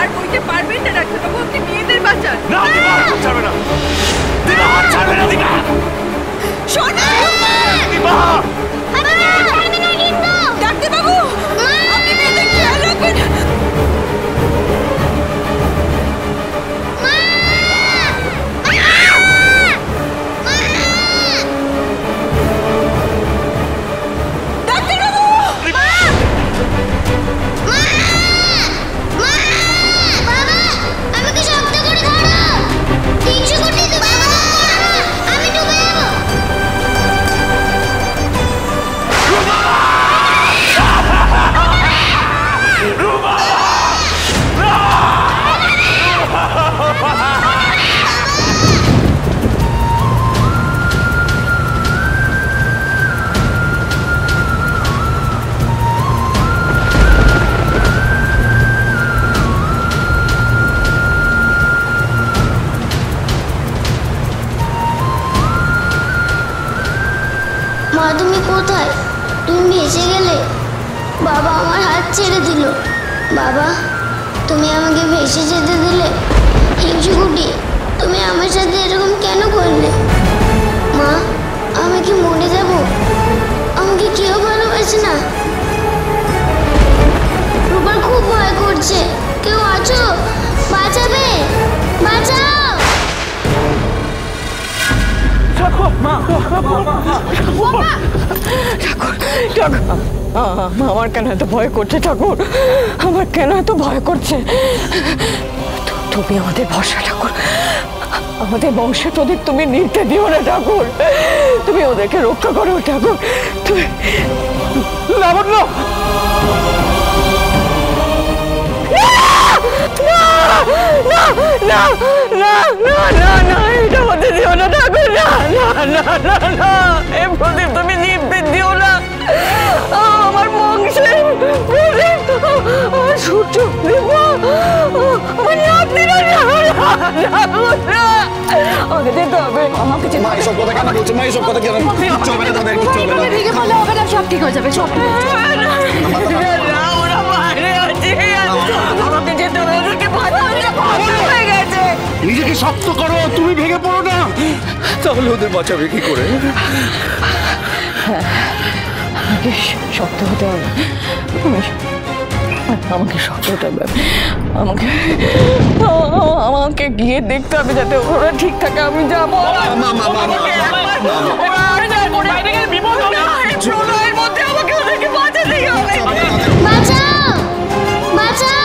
পার করতে পারবেন না ডাক্তারবাবু, আপনি মেয়েদের বাঁচান। না, ছাড়বে না দিবা, ছাড়বে না দিবা। সোনা দিবা ডাক্তারবাবু, আপনি মেয়েদের খেয়াল রাখবেন। মা তুমি কোথায়? তুমি ভেসে গেলে। বাবা আমার হাত ছেড়ে দিল। বাবা তুমি আমাকে ভেসে যেতে দিলে। হিংসুকুটি তুমি আমার সাথে এরকম কেন করলে? মা আমি কি মরে যাব? আমাকে কেউ ভালোবাসে না। রূপার খুব ভয় করছে। কেউ আছো? বাঁচাবে, বাঁচাও। আমার কেন এত ভয় করছে ঠাকুর? আমার কেন এত ভয় করছে? তুমি আমাদের ভরসা ঠাকুর, আমাদের বংশে তোদের তুমি নিতে দিও না ঠাকুর, তুমি ওদেরকে রক্ষা করো ঠাকুর। তুমি লাবণ্য না না না না না, এটা হতে দিও না ঠাকুর, না না না না না, এই প্রদীপ তুমি নিতে দিও না। আমার বংশের প্রদীপ, আমার সূর্য দেব, আমার নাতনিরা আমাকে যেতে হবে, আমাকে যেতে হবে। এসব কথা কেন বলছো মা? এসব কথা কেন? কিচ্ছু হবে না তাদের, কিচ্ছু হবে না। ভেঙে পড়লে হবে না, সব ঠিক হয়ে যাবে, সব ঠিক হয়ে যাবে। না, ওরা বাইরে আছে, আমাকে যেতে হবে, ওদেরকে বাঁচানো হয়ে গেছে। নিজেকে শক্ত করো, তুমি ভেঙে পড়ো না। তাহলে ওদের বাঁচাবে কি করে? আমাকে শক্ত হতে হবে, আমাকে শক্ত হতে হবে, আমাকে গিয়ে দেখতে হবে যাতে ওরা ঠিক থাকে। আমি যাবো, প্রলয়ের মধ্যে আমাকে ওদেরকে বাঁচাতেই হবে। বাঁচাও, বাঁচাও।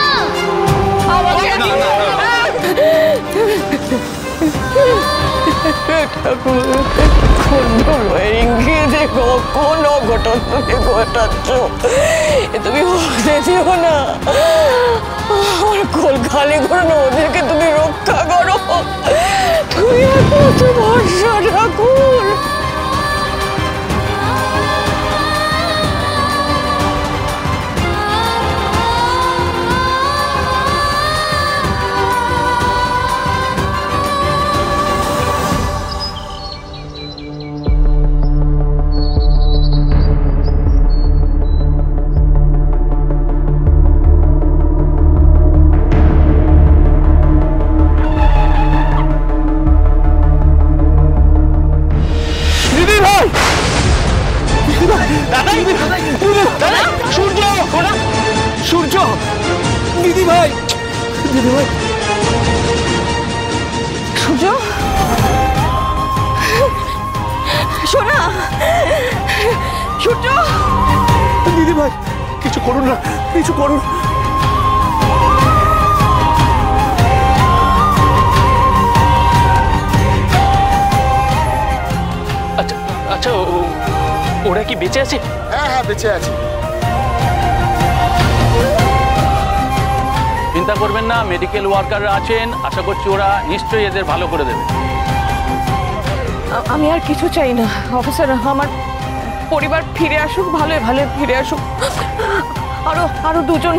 কোন অঘটন তুমি ঘটাচ্ছ? তুমি হতে দিও না, আমার কোল খালি করো না, ওদেরকে তুমি রক্ষা করো। তুমি কত ভরসা ঠাকুর। সূর্য, দিদি ভাই, দিদি ভাই, সূর্য, সোনা, সূর্য, দিদি ভাই, কিছু করুন না, কিছু করুন। আচ্ছা আচ্ছা, ওরা কি বেঁচে আছে? হ্যাঁ হ্যাঁ, বেঁচে আছে। চিন্তা করবেন না, মেডিকেল ওয়ার্কাররা আছেন, আশা করছি ওরা নিশ্চয়ই এদের ভালো করে দেবে। আমি আর কিছু চাই না অফিসার, আমার পরিবার ফিরে আসুক, ভালো ভালো ফিরে আসুক। আরো দুজন,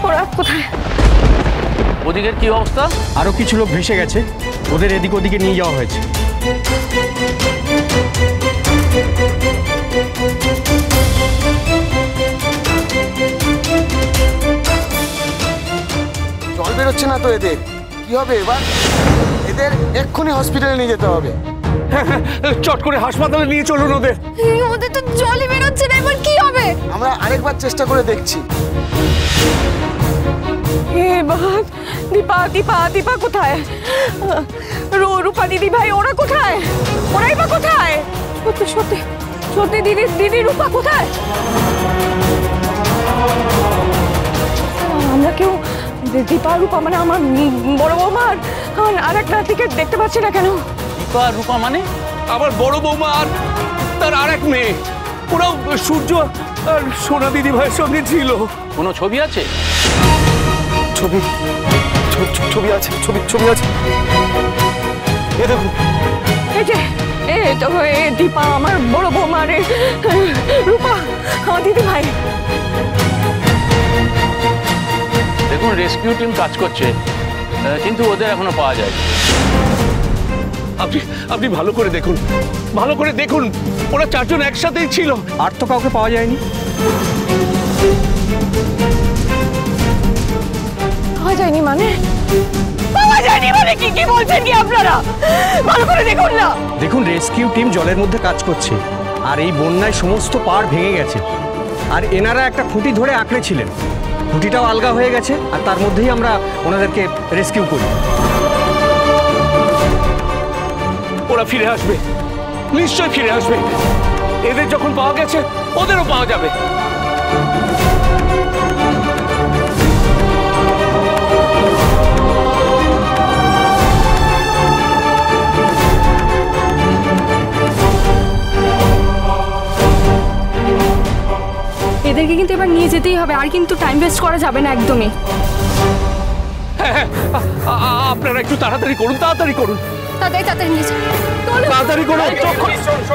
ওরা কোথায়? ওদিকের কি অবস্থা? আরো কিছু লোক ভেসে গেছে, ওদের এদিক ওদিকে নিয়ে যাওয়া হয়েছে। জল বেরোচ্ছে হচ্ছে না তো এদের, কি হবে এবার? এদের এক্ষুনি হসপিটালে নিয়ে যেতে হবে। চট করে হাসপাতালে নিয়ে চলুন ওদের। ওদের তো জলই বেরোচ্ছে না, এবার কি হবে? আমরা আরেকবার চেষ্টা করে দেখছি। দীপা দীপা দীপা কোথায়? রূপা দিদি ভাই ওরা কোথায়? ওরাই বা কোথায়? সত্যি সত্যি সত্যি দিদি রূপা কোথায়? আমরা কেউ দীপা রূপা মানে আমার বড় বৌমা আর এক নাতিকে দেখতে পাচ্ছি না কেন? দীপা আর রূপা মানে? আমার বড় বৌমা আর তার আরেক মেয়ে, ওরাও সূর্য আর সোনা দিদি ভাইয়ের সঙ্গে ছিল। কোনো ছবি আছে? ছবি ছবি আছে, ছবি আছে। এ দেখুন, এই যে দীপা আমার বড় বৌমা রে, রূপা আমার দিদি ভাই। দেখুন রেস্কিউ টিম কাজ করছে, কিন্তু ওদের এখনো পাওয়া যায়। আপনি ভালো করে দেখুন, ভালো করে দেখুন, ওরা চারজন একসাথেই ছিল। আর তো কাউকে পাওয়া যায়নি। পাওয়া যায়নি মানে? পাওয়া যায়নি মানে কি বলছেন কি আপনারা? ভালো করে দেখুন না। দেখুন, রেস্কিউ টিম জলের মধ্যে কাজ করছে, আর এই বন্যায় সমস্ত পাড় ভেঙে গেছে, আর এনারা একটা খুঁটি ধরে আঁকড়েছিলেন, খুঁটিটাও আলগা হয়ে গেছে, আর তার মধ্যেই আমরা ওনাদেরকে রেস্কিউ করি। ওরা ফিরে আসবে, নিশ্চয় ফিরে আসবে। এদের যখন পাওয়া গেছে ওদেরও পাওয়া যাবে। এদেরকে কিন্তু এবার নিয়ে যেতেই হবে, আর কিন্তু টাইম ওয়েস্ট করা যাবে না একদমই। হ্যাঁ, আপনারা একটু তাড়াতাড়ি করুন, তাড়াতাড়ি করুন, তাড়াতাড়ি নিয়ে যাও। তাড়াতাড়ি করুন,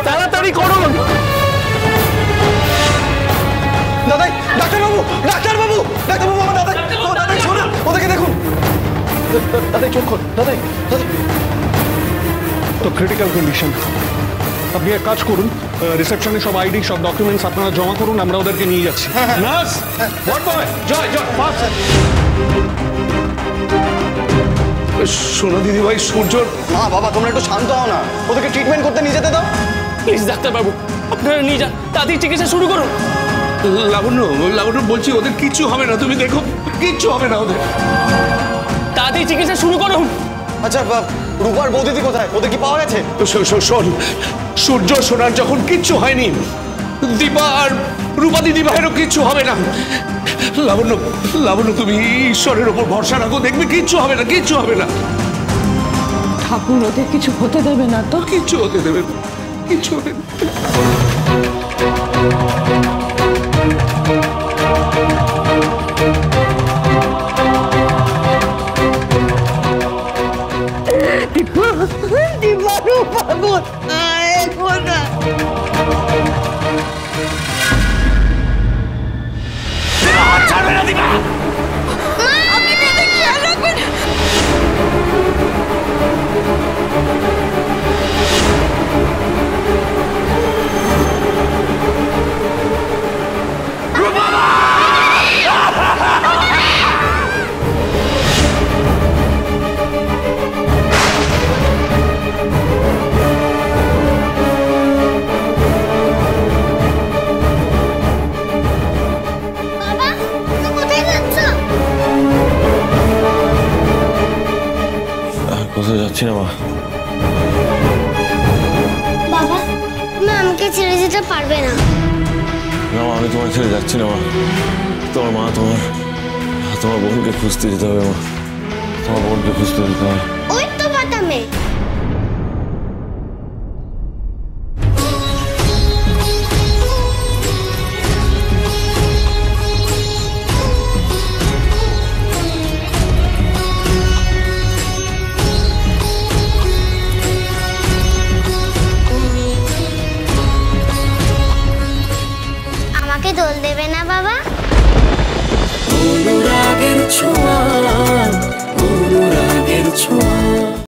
তাড়াতাড়ি করুন। দাদাই, ডাক্তারবাবু আমার দাদাই শোনা, ওদেরকে দেখুন। দাদাই চোখ খোল, দাদাই। তো ক্রিটিক্যাল কন্ডিশন। আপনি এক কাজ করুন, রিসেপশনে সব আইডি সব ডকুমেন্টস আপনারা জমা করুন, আমরা ওদেরকে নিয়ে যাচ্ছি। Nurse, what boy, Joy fast. সোনা দিদি ভাই, সূর্যর মা বাবা, তোমরা একটু শান্ত হও না, ওদেরকে ট্রিটমেন্ট করতে নিয়ে যেতে দাও। প্লিজ ডাক্তারবাবু, আপনারা নিয়ে যান, তাদের চিকিৎসা শুরু করুন। লাবণ্য বলছি, ওদের কিচ্ছু হবে না, তুমি দেখো, কিচ্ছু হবে না ওদের। তাদের চিকিৎসা শুরু করুন। আচ্ছা, রূপার বৌদিদি কোথায়? ওদের কি পাওয়া গেছে? শোন, সূর্য সোনার যখন কিচ্ছু হয়নি, দীপা আর রূপা দিদি ভাইয়েরও কিচ্ছু হবে না। লাবণ্য তুমি ঈশ্বরের ওপর ভরসা রাখো, দেখবে কিচ্ছু হবে না, কিচ্ছু হবে না। ঠাকুর ওদের কিছু হতে দেবে না তো? কিচ্ছু হতে দেবে না, কিচ্ছু হবে না। দীপা রূপা কোথায়? ছাড়বে না দীপা। আপনি মেয়েদের খেয়াল রাখবেন। কোথাও যাচ্ছি না মা। বাবা, তুমি আমাকে ছেড়ে যেতে পারবে না। না মা, আমি তোমার ছেড়ে যাচ্ছি না মা। তোমার মা তোমার বোনকে খুঁজতে যেতে হবে মা, তোমার বোনকে খুঁজতে যেতে হবে। ওই তো বাতামে। আমাকে দোল দেবে না বাবা? অনুরাগের ছোঁয়া